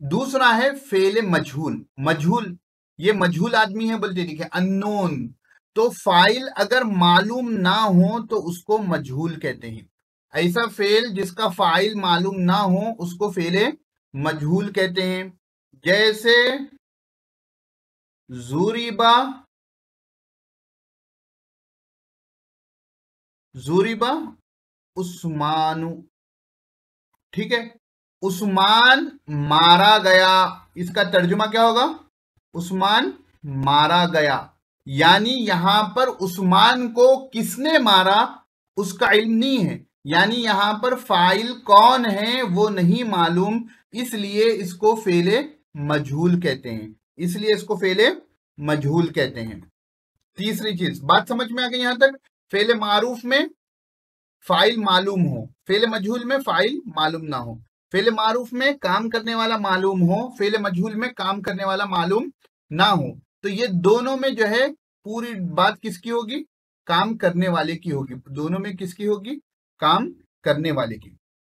दूसरा है फेले मजहूल। मजहूल, ये मजहूल आदमी है बोलते, देखिए अननोन। तो फाइल अगर मालूम ना हो तो उसको मजहूल कहते हैं। ऐसा फेल जिसका फाइल मालूम ना हो उसको फेले मजहूल कहते हैं। जैसे जूरीबा, जूरीबा उस्मानु, ठीक है। उस्मान मारा गया, इसका तर्जुमा क्या होगा? उस्मान मारा गया। यानी यहां पर उस्मान को किसने मारा उसका इल्म नहीं है, यानी यहां पर फाइल कौन है वो नहीं मालूम, इसलिए इसको फेले मजहूल कहते हैं, इसलिए इसको फेले मजहूल कहते हैं। तीसरी चीज, बात समझ में आ गई यहां तक? फेले मारूफ में फाइल मालूम हो, फेले मजहूल में फाइल मालूम ना हो। फेले मारूफ में काम करने वाला मालूम हो, फेले मजहूल में काम करने वाला मालूम ना हो। तो ये दोनों में जो है पूरी बात किसकी होगी? काम करने वाले की होगी। दोनों में किसकी होगी? काम करने वाले की।